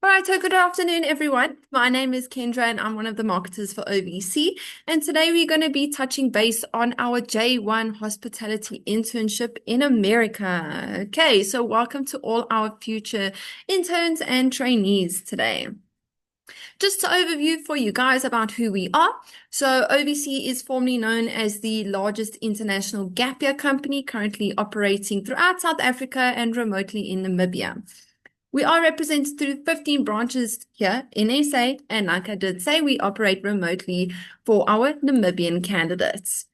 All right, so good afternoon, everyone. My name is Kendra, and I'm one of the marketers for OVC. And today we're going to be touching base on our J1 Hospitality Internship in America. Okay, so welcome to all our future interns and trainees today. Just to overview for you guys about who we are. So OVC is formerly known as the largest international gap year company currently operating throughout South Africa and remotely in Namibia. We are represented through 15 branches here in SA, and like I did say, we operate remotely for our Namibian candidates.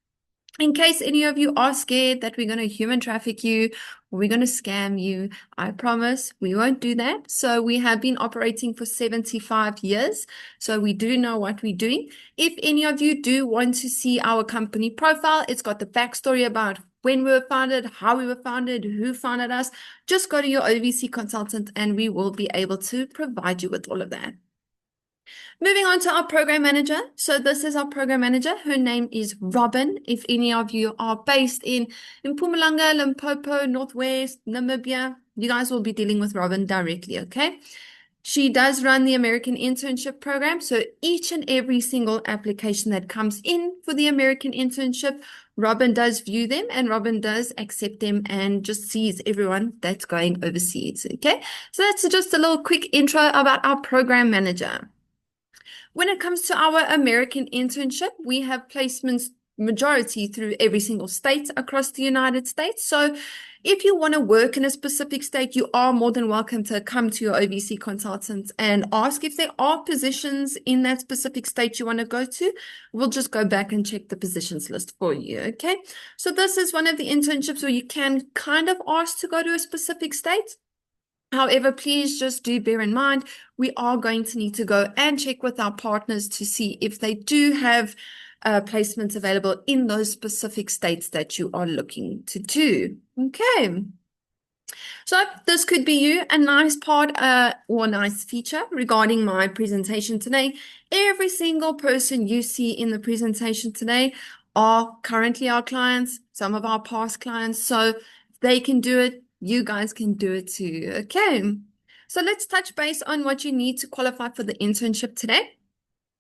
In case any of you are scared that we're going to human traffic you or we're going to scam you, I promise we won't do that. So we have been operating for 75 years. So we do know what we're doing. If any of you do want to see our company profile, it's got the backstory about when we were founded, how we were founded, who founded us. Just go to your OVC consultant and we will be able to provide you with all of that. Moving on to our program manager. So this is our program manager. Her name is Robin. If any of you are based in Mpumalanga, Limpopo, Northwest, Namibia, you guys will be dealing with Robin directly, okay? She does run the American Internship Program. So each and every single application that comes in for the American Internship, Robin does view them and Robin does accept them and just sees everyone that's going overseas, okay? So that's just a little quick intro about our program manager. When it comes to our American internship, we have placements majority through every single state across the United States. So if you want to work in a specific state, you are more than welcome to come to your OVC consultants and ask if there are positions in that specific state you want to go to. We'll just go back and check the positions list for you, okay? So this is one of the internships where you can kind of ask to go to a specific state. However, please just do bear in mind, we are going to need to go and check with our partners to see if they do have placements available in those specific states that you are looking to do. Okay. So this could be you. A nice part or a nice feature regarding my presentation today. Every single person you see in the presentation today are currently our clients, some of our past clients. So if they can do it, you guys can do it too. Okay. So let's touch base on what you need to qualify for the internship today.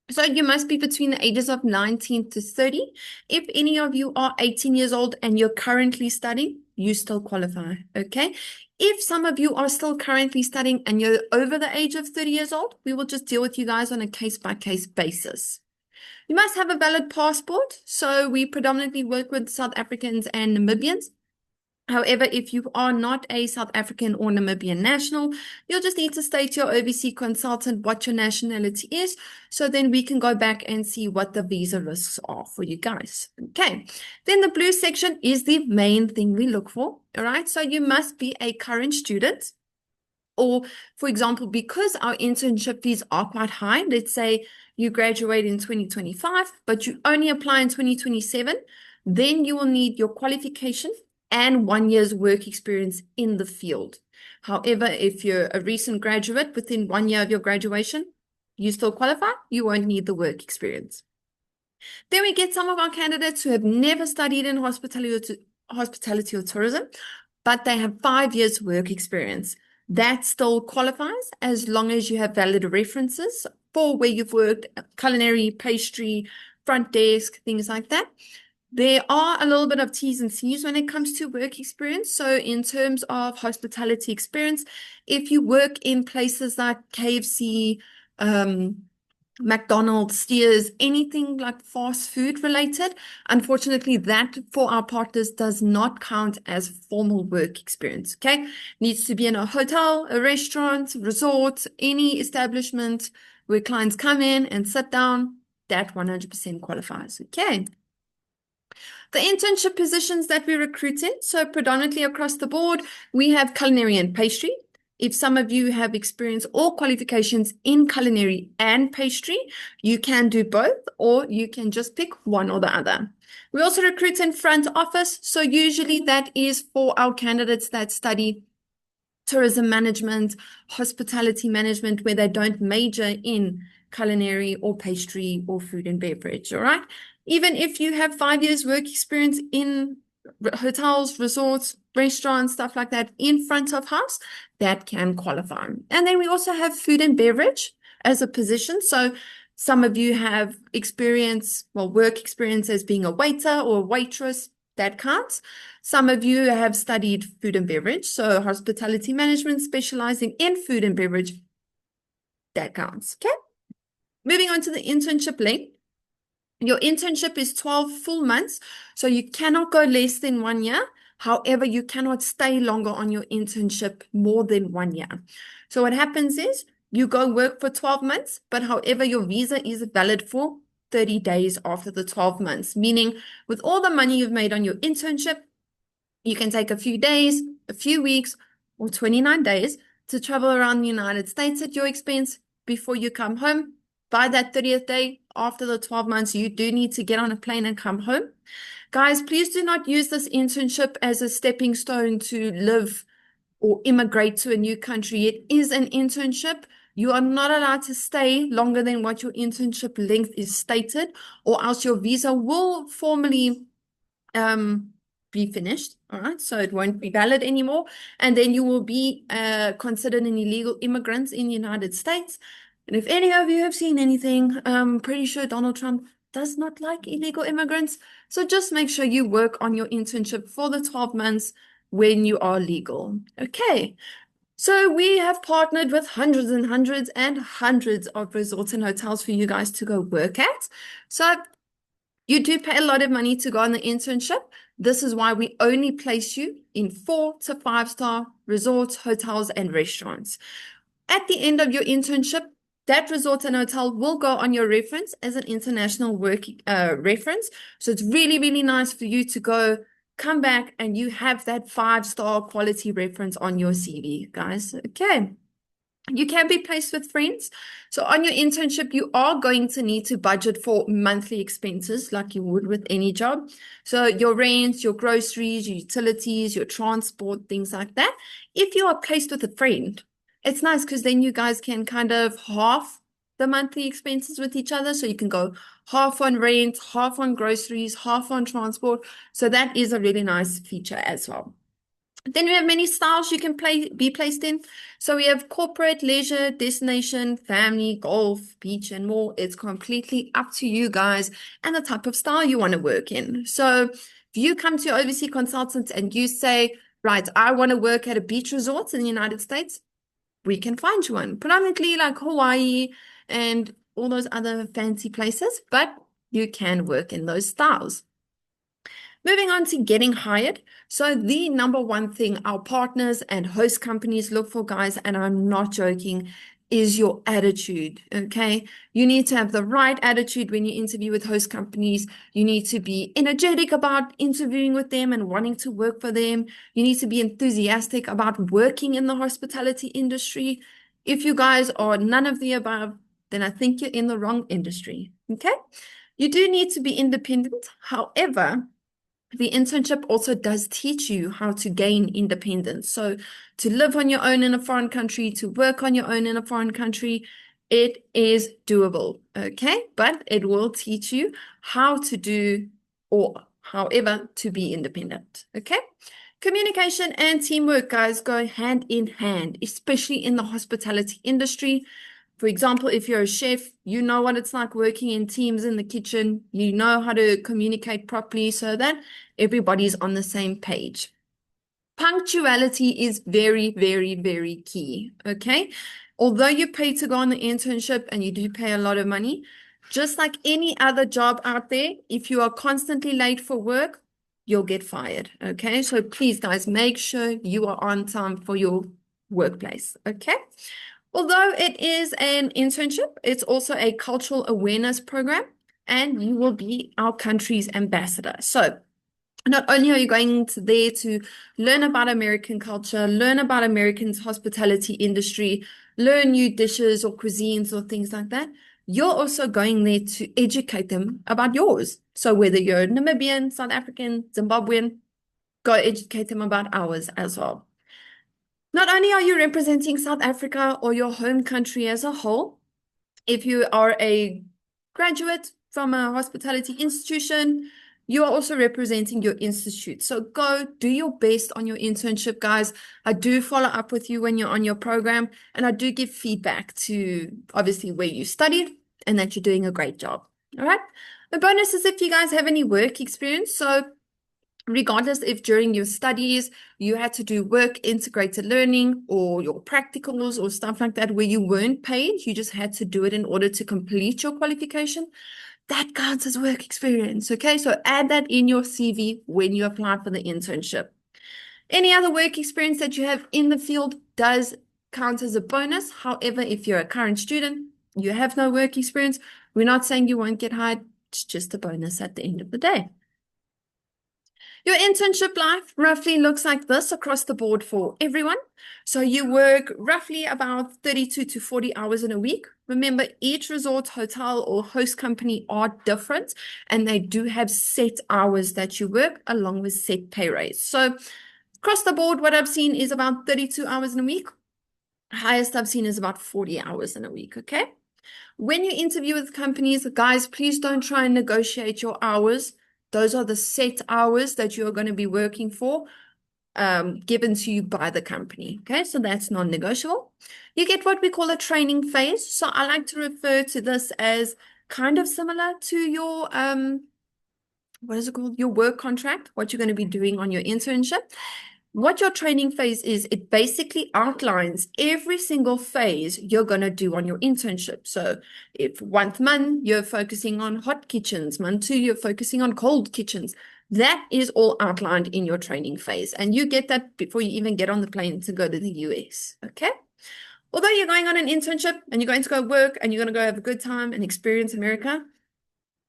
So you must be between the ages of 19 to 30. If any of you are 18 years old and you're currently studying, you still qualify, okay? If some of you are still currently studying and you're over the age of 30 years old, we will just deal with you guys on a case-by-case basis. You must have a valid passport. So we predominantly work with South Africans and Namibians. However, if you are not a South African or Namibian national, you'll just need to state to your OVC consultant what your nationality is. So then we can go back and see what the visa risks are for you guys. Okay. Then the blue section is the main thing we look for. All right. So you must be a current student. Or, for example, because our internship fees are quite high, let's say you graduate in 2025, but you only apply in 2027, then you will need your qualification and 1 year's work experience in the field. However, if you're a recent graduate within 1 year of your graduation, you still qualify, you won't need the work experience. Then we get some of our candidates who have never studied in hospitality or tourism, but they have 5 years work experience. That still qualifies as long as you have valid references for where you've worked, culinary, pastry, front desk, things like that. There are a little bit of T's and C's when it comes to work experience. So in terms of hospitality experience, if you work in places like KFC, McDonald's, Steers, anything like fast food related, unfortunately, that for our partners does not count as formal work experience, okay? Needs to be in a hotel, a restaurant, resort, any establishment where clients come in and sit down, that 100% qualifies, okay? The internship positions that we recruit in, so predominantly across the board, we have culinary and pastry. If some of you have experience or qualifications in culinary and pastry, you can do both, or you can just pick one or the other. We also recruit in front office, so usually that is for our candidates that study tourism management, hospitality management, where they don't major in culinary or pastry or food and beverage, all right? Even if you have 5 years work experience in hotels, resorts, restaurants, stuff like that in front of house that can qualify. And then we also have food and beverage as a position. So some of you have experience, well, work experience as being a waiter or a waitress. That counts. Some of you have studied food and beverage, so hospitality management, specializing in food and beverage. That counts. Okay. Moving on to the internship length. Your internship is 12 full months, so you cannot go less than 1 year. However, you cannot stay longer on your internship more than 1 year. So what happens is you go work for 12 months, but however, your visa is valid for 30 days after the 12 months, meaning with all the money you've made on your internship, you can take a few days, a few weeks, or 29 days to travel around the United States at your expense before you come home. By that 30th day, after the 12 months, you do need to get on a plane and come home. Guys, please do not use this internship as a stepping stone to live or immigrate to a new country. It is an internship. You are not allowed to stay longer than what your internship length is stated, or else your visa will formally be finished. All right, so it won't be valid anymore, and then you will be considered an illegal immigrant in the United States. And if any of you have seen anything, I'm pretty sure Donald Trump does not like illegal immigrants. So just make sure you work on your internship for the 12 months when you are legal. Okay. So we have partnered with hundreds and hundreds and hundreds of resorts and hotels for you guys to go work at. So you do pay a lot of money to go on the internship. This is why we only place you in 4 to 5 star resorts, hotels, and restaurants. At the end of your internship, that resort and hotel will go on your reference as an international work reference. So it's really, really nice for you to go, come back, and you have that 5 star quality reference on your CV, guys. Okay. You can be placed with friends. So on your internship, you are going to need to budget for monthly expenses like you would with any job. So your rent, your groceries, your utilities, your transport, things like that. If you are placed with a friend, it's nice because then you guys can kind of half the monthly expenses with each other. So you can go half on rent, half on groceries, half on transport. So that is a really nice feature as well. Then we have many styles you can be placed in. So we have corporate, leisure, destination, family, golf, beach, and more. It's completely up to you guys and the type of style you want to work in. So if you come to your overseas consultant and you say, right, I want to work at a beach resort in the United States, we can find you one. Predominantly like Hawaii and all those other fancy places, but you can work in those styles. Moving on to getting hired. So the number one thing our partners and host companies look for, guys, and I'm not joking, is your attitude, okay? You need to have the right attitude when you interview with host companies. You need to be energetic about interviewing with them and wanting to work for them. You need to be enthusiastic about working in the hospitality industry. If you guys are none of the above, then I think you're in the wrong industry, okay? You do need to be independent. However, the internship also does teach you how to gain independence. So to live on your own in a foreign country, to work on your own in a foreign country, it is doable, okay? But it will teach you how to do or however to be independent, okay? Communication and teamwork, guys, go hand in hand, especially in the hospitality industry. For example, if you're a chef, you know what it's like working in teams in the kitchen. You know how to communicate properly so that everybody's on the same page. Punctuality is very, very, very key, okay? Although you pay to go on the internship and you do pay a lot of money, just like any other job out there, if you are constantly late for work, you'll get fired, okay? So please, guys, make sure you are on time for your workplace, okay? Although it is an internship, it's also a cultural awareness program, and you will be our country's ambassador. So not only are you going there to learn about American culture, learn about Americans' hospitality industry, learn new dishes or cuisines or things like that, you're also going there to educate them about yours. So whether you're Namibian, South African, Zimbabwean, go educate them about ours as well. Not only are you representing South Africa or your home country as a whole, if you are a graduate from a hospitality institution, you are also representing your institute. So go do your best on your internship, guys. I do follow up with you when you're on your program, and I do give feedback to obviously where you studied and that you're doing a great job. All right. The bonus is if you guys have any work experience. So regardless if during your studies you had to do work integrated learning or your practicals or stuff like that where you weren't paid, you just had to do it in order to complete your qualification, that counts as work experience. Okay, so add that in your CV when you apply for the internship. Any other work experience that you have in the field does count as a bonus. However, if you're a current student, you have no work experience, we're not saying you won't get hired. It's just a bonus at the end of the day. Your internship life roughly looks like this across the board for everyone. So you work roughly about 32 to 40 hours in a week. Remember, each resort, hotel, or host company are different, and they do have set hours that you work along with set pay rates. So across the board, what I've seen is about 32 hours in a week. Highest I've seen is about 40 hours in a week, okay? When you interview with companies, guys, please don't try and negotiate your hours. Those are the set hours that you are going to be working for, given to you by the company. Okay, so that's non-negotiable. You get what we call a training phase. So I like to refer to this as kind of similar to your what is it called? Your work contract, what you're going to be doing on your internship. What your training phase is, it basically outlines every single phase you're going to do on your internship. So if 1 month you're focusing on hot kitchens, month 2 you're focusing on cold kitchens, that is all outlined in your training phase. And you get that before you even get on the plane to go to the US. Okay. Although you're going on an internship and you're going to go work and you're going to go have a good time and experience America,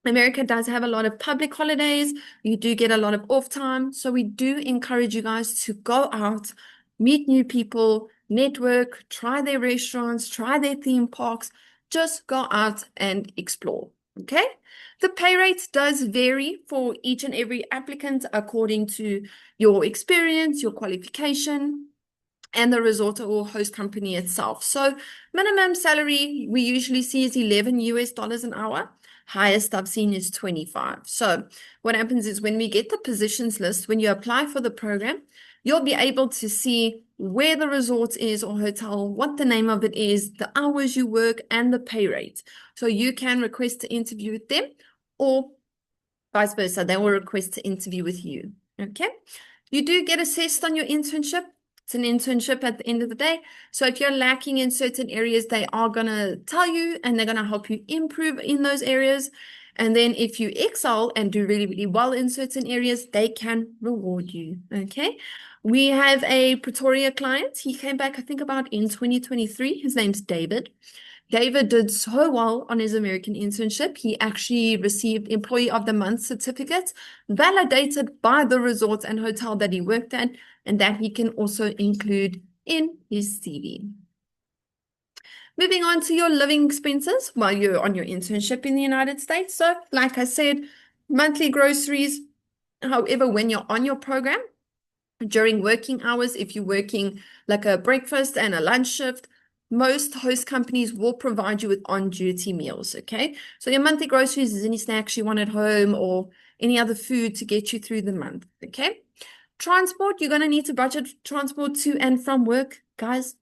America does have a lot of public holidays. You do get a lot of off time. So we do encourage you guys to go out, meet new people, network, try their restaurants, try their theme parks. Just go out and explore. Okay. The pay rate does vary for each and every applicant according to your experience, your qualification, and the resort or host company itself. So minimum salary we usually see is 11 US dollars an hour. Highest I've seen is 25. So what happens is when we get the positions list, when you apply for the program, you'll be able to see where the resort is or hotel, what the name of it is, the hours you work, and the pay rate. So you can request to interview with them, or vice versa, they will request to interview with you. Okay. You do get assessed on your internship. It's an internship at the end of the day. So if you're lacking in certain areas, they are going to tell you and they're going to help you improve in those areas. And then if you excel and do really, really well in certain areas, they can reward you. Okay. We have a Pretoria client. He came back, I think, about in 2023. His name's David. David did so well on his American internship. He actually received Employee of the Month certificate, validated by the resort and hotel that he worked at, and that he can also include in his CV. Moving on to your living expenses while you're on your internship in the United States. So, like I said, monthly groceries. However, when you're on your program, during working hours, if you're working like a breakfast and a lunch shift, most host companies will provide you with on-duty meals, okay? So your monthly groceries is any snacks you want at home or any other food to get you through the month, okay? Transport, you're going to need to budget transport to and from work. Guys,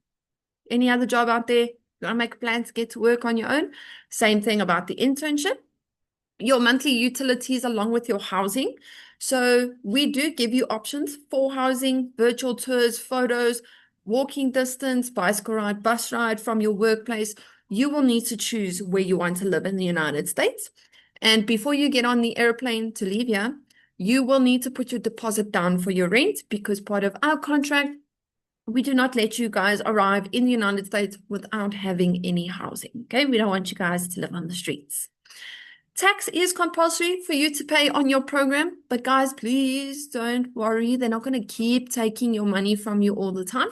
any other job out there, you want to make a plan to get to work on your own. Same thing about the internship. Your monthly utilities along with your housing. So we do give you options for housing, virtual tours, photos, walking distance, bicycle ride, bus ride from your workplace. You will need to choose where you want to live in the United States. And before you get on the airplane to leave here, you will need to put your deposit down for your rent because part of our contract, we do not let you guys arrive in the United States without having any housing. Okay, we don't want you guys to live on the streets. Tax is compulsory for you to pay on your program, but guys, please don't worry. They're not going to keep taking your money from you all the time.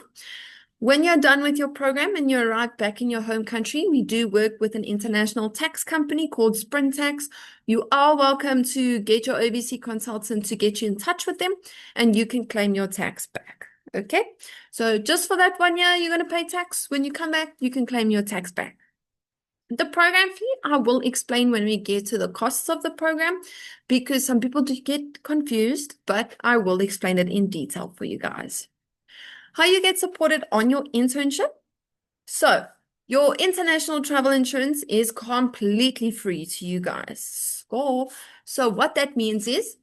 When you're done with your program and you arrive back in your home country, we do work with an international tax company called Sprint Tax. You are welcome to get your OVC consultant to get you in touch with them, and you can claim your tax back. Okay, so just for that 1 year, you're going to pay tax. When you come back, you can claim your tax back. The program fee, I will explain when we get to the costs of the program because some people do get confused, but I will explain it in detail for you guys. How you get supported on your internship. So, your international travel insurance is completely free to you guys. Cool. So, what that means is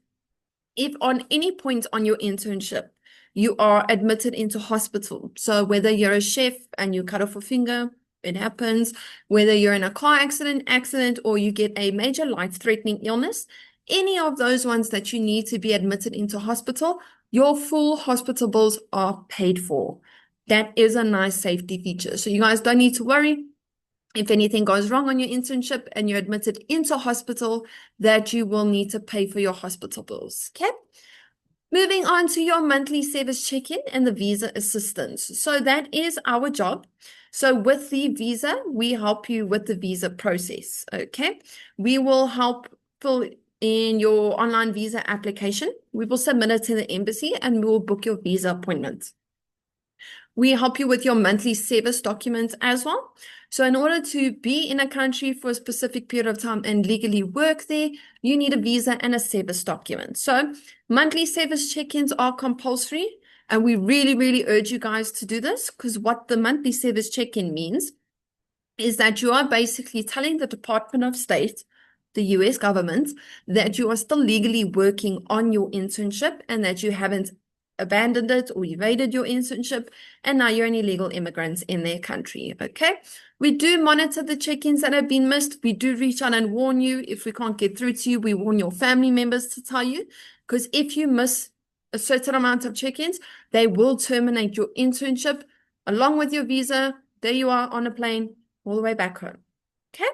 if on any point on your internship you are admitted into hospital, so whether you're a chef and you cut off a finger, it happens, whether you're in a car accident, or you get a major life-threatening illness, any of those ones that you need to be admitted into hospital, your full hospital bills are paid for. That is a nice safety feature. So you guys don't need to worry if anything goes wrong on your internship and you're admitted into hospital, that you will need to pay for your hospital bills. Okay. Moving on to your monthly service check-in and the visa assistance. So that is our job. So with the visa, we help you with the visa process. Okay. We will help fill in your online visa application. We will submit it to the embassy and we will book your visa appointment. We help you with your monthly service documents as well. So in order to be in a country for a specific period of time and legally work there, you need a visa and a service document. So monthly service check-ins are compulsory, and we really, really urge you guys to do this because what the monthly service check-in means is that you are basically telling the Department of State, the US government, that you are still legally working on your internship and that you haven't abandoned it or evaded your internship, and now you're an illegal immigrant in their country. Okay. We do monitor the check-ins that have been missed. We do reach out and warn you. If we can't get through to you, we warn your family members to tell you, because if you miss a certain amount of check-ins, they will terminate your internship along with your visa. There you are on a plane all the way back home. Okay.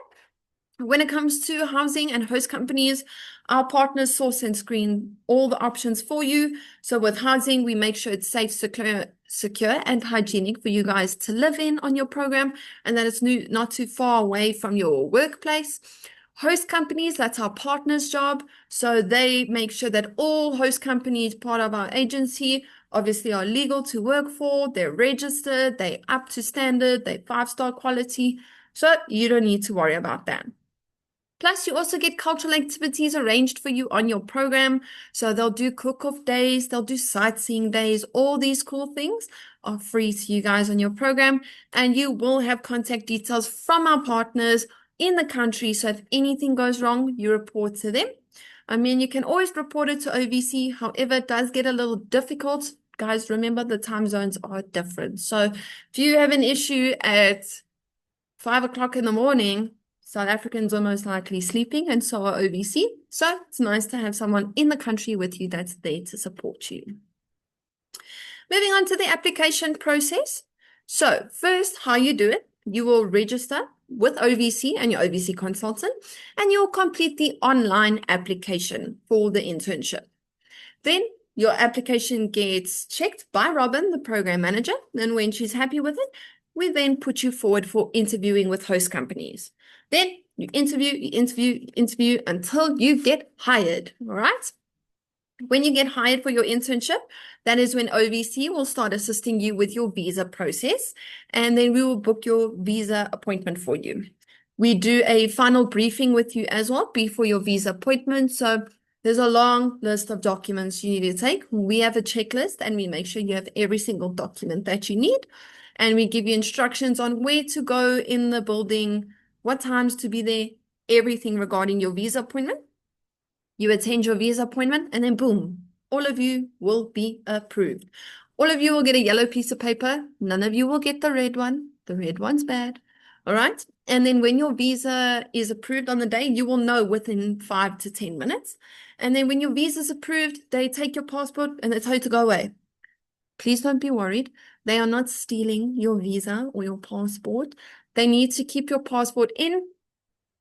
When it comes to housing and host companies, our partners source and screen all the options for you. So with housing, we make sure it's safe, secure, and hygienic for you guys to live in on your program, and that it's not too far away from your workplace. Host companies, that's our partner's job. So they make sure that all host companies part of our agency obviously are legal to work for, they're registered, they're up to standard, they're 5-star quality. So you don't need to worry about that. Plus, you also get cultural activities arranged for you on your program. So they'll do cook-off days, they'll do sightseeing days. All these cool things are free to you guys on your program. And you will have contact details from our partners in the country. So if anything goes wrong, you report to them. I mean, you can always report it to OVC. However, it does get a little difficult. Guys, remember the time zones are different. So if you have an issue at 5 o'clock in the morning, South Africans are most likely sleeping, and so are OVC. So it's nice to have someone in the country with you that's there to support you. Moving on to the application process. So first, how you do it, you will register with OVC and your OVC consultant, and you'll complete the online application for the internship. Then your application gets checked by Robin, the program manager, and when she's happy with it, we then put you forward for interviewing with host companies. Then you interview until you get hired, all right? When you get hired for your internship, that is when OVC will start assisting you with your visa process, and then we will book your visa appointment for you. We do a final briefing with you as well before your visa appointment. So there's a long list of documents you need to take. We have a checklist and we make sure you have every single document that you need. And we give you instructions on where to go in the building, what times to be there, everything regarding your visa appointment. You attend your visa appointment and then boom, all of you will be approved. All of you will get a yellow piece of paper. None of you will get the red one. The red one's bad. All right. And then when your visa is approved on the day, you will know within 5 to 10 minutes. And then when your visa is approved, they take your passport and they tell you to go away. Please don't be worried. They are not stealing your visa or your passport. They need to keep your passport in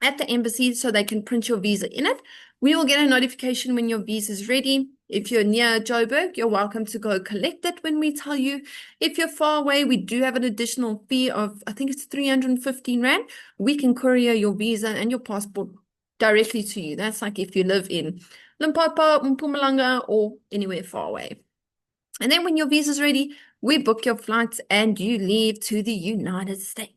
at the embassy so they can print your visa in it. We will get a notification when your visa is ready. If you're near Joburg, you're welcome to go collect it when we tell you. If you're far away, we do have an additional fee of, I think it's 315 Rand. We can courier your visa and your passport directly to you. That's like if you live in Limpopo, Mpumalanga, or anywhere far away. And then when your visa is ready, we book your flights and you leave to the United States.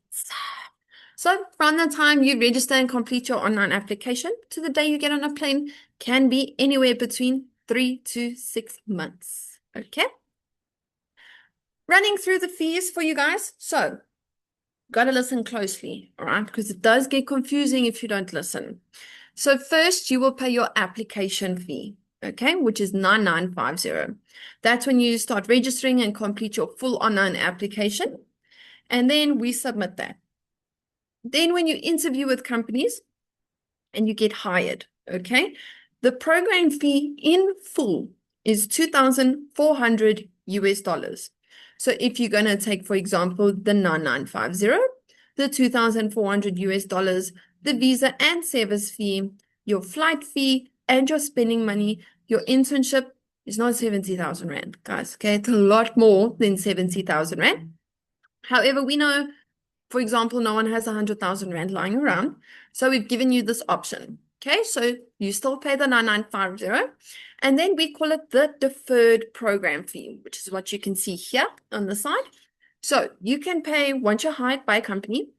So from the time you register and complete your online application to the day you get on a plane can be anywhere between 3 to 6 months. Okay. Running through the fees for you guys. So got to listen closely, all right? Because it does get confusing if you don't listen. So first you will pay your application fee, okay, which is 9950. That's when you start registering and complete your full online application. And then we submit that. Then when you interview with companies and you get hired, okay, the program fee in full is 2,400 US dollars. So if you're going to take, for example, the 9950, the 2,400 US dollars, the visa and service fee, your flight fee, and your spending money, your internship is not 70,000 Rand, guys. Okay, it's a lot more than 70,000 Rand. However, we know, for example, no one has 100,000 Rand lying around. So we've given you this option. Okay, so you still pay the 9950, and then we call it the deferred program fee, which is what you can see here on the side. So you can pay, once you're hired by a company,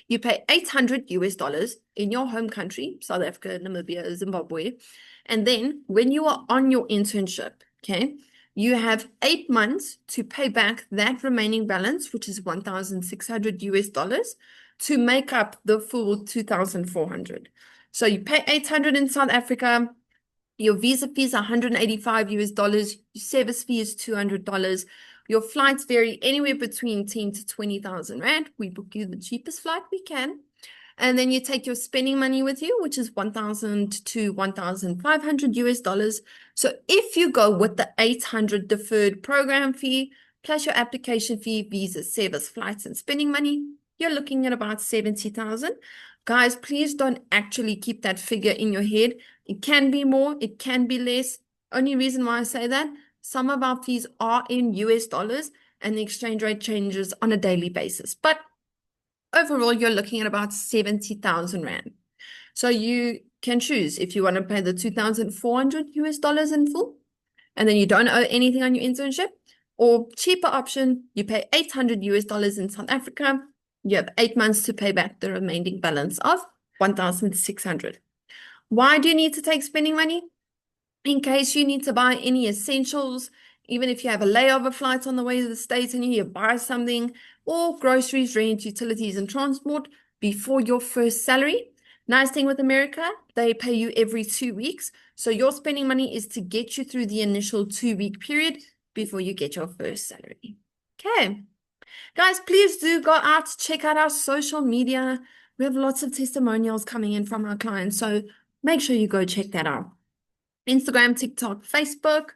you pay 800 US dollars in your home country, South Africa, Namibia, Zimbabwe. And then when you are on your internship, okay, you have 8 months to pay back that remaining balance, which is 1,600 US dollars, to make up the full 2,400. So you pay 800 in South Africa. Your visa fee is 185 US dollars. Your service fee is $200. Your flights vary anywhere between 10 to 20,000 Rand. We book you the cheapest flight we can. And then you take your spending money with you, which is 1,000 to 1,500 US dollars. So if you go with the 800 deferred program fee, plus your application fee, visa, service, flights, and spending money, you're looking at about 70,000. Guys, please don't actually keep that figure in your head. It can be more, it can be less. Only reason why I say that, some of our fees are in US dollars and the exchange rate changes on a daily basis. But overall, you're looking at about 70,000 Rand. So you can choose if you want to pay the 2,400 US dollars in full, and then you don't owe anything on your internship, or cheaper option, you pay 800 US dollars in South Africa. You have 8 months to pay back the remaining balance of 1,600. Why do you need to take spending money? In case you need to buy any essentials, even if you have a layover flight on the way to the States and you buy something, or groceries, rent, utilities, and transport before your first salary. Nice thing with America, they pay you every 2 weeks. So your spending money is to get you through the initial 2-week period before you get your first salary. Okay. Guys, please do go out, check out our social media. We have lots of testimonials coming in from our clients, so make sure you go check that out. Instagram, TikTok, Facebook.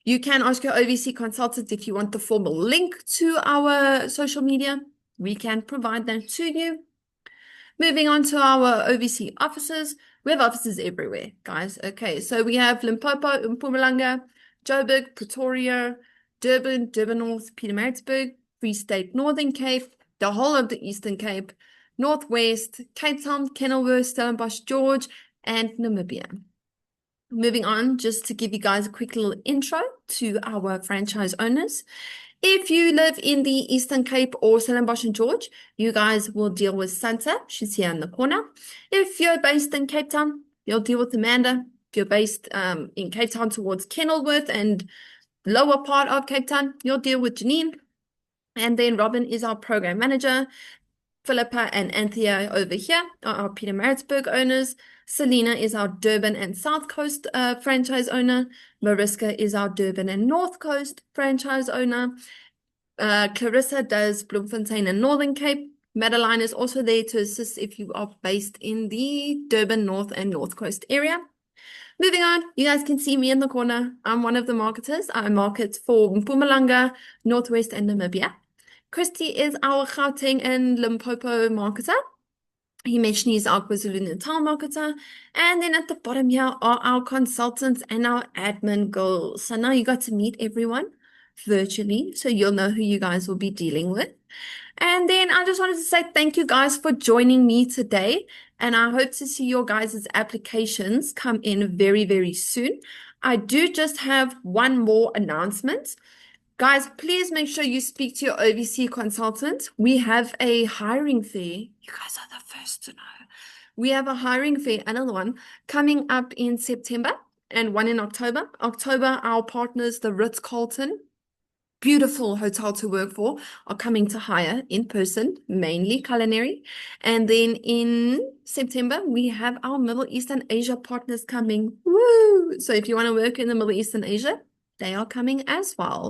You can ask your OVC consultant if you want the formal link to our social media. We can provide that to you. Moving on to our OVC offices. We have offices everywhere, guys. Okay, so we have Limpopo, Mpumalanga, Joburg, Pretoria, Durban, Durban North, Pietermaritzburg, Free State, Northern Cape, the whole of the Eastern Cape, Northwest, Cape Town, Kenilworth, Stellenbosch, George, and Namibia. Moving on, just to give you guys a quick little intro to our franchise owners. If you live in the Eastern Cape or Stellenbosch and George, you guys will deal with Santa. She's here in the corner. If you're based in Cape Town, you'll deal with Amanda. If you're based in Cape Town towards Kenilworth and lower part of Cape Town, you'll deal with Janine. And then Robin is our program manager. Philippa and Anthea over here are our Pietermaritzburg owners. Selena is our Durban and South Coast franchise owner. Mariska is our Durban and North Coast franchise owner. Clarissa does Bloemfontein and Northern Cape. Madeline is also there to assist if you are based in the Durban North and North Coast area. Moving on, you guys can see me in the corner. I'm one of the marketers. I market for Mpumalanga, Northwest, and Namibia. Christy is our Gauteng and Limpopo marketer. Himeshni is our KwaZulu-Natal marketer. And then at the bottom here are our consultants and our admin girls. So now you got to meet everyone virtually, so you'll know who you guys will be dealing with. And then I just wanted to say thank you guys for joining me today. And I hope to see your guys' applications come in very, very soon. I do just have one more announcement. Guys, please make sure you speak to your OVC consultant. We have a hiring fair. You guys are the first to know. We have a hiring fair, another one, coming up in September and one in October. October, our partners, the Ritz-Carlton, beautiful hotel to work for, are coming to hire in person, mainly culinary. And then in September, we have our Middle East and Asia partners coming. Woo! So if you want to work in the Middle East and Asia, they are coming as well.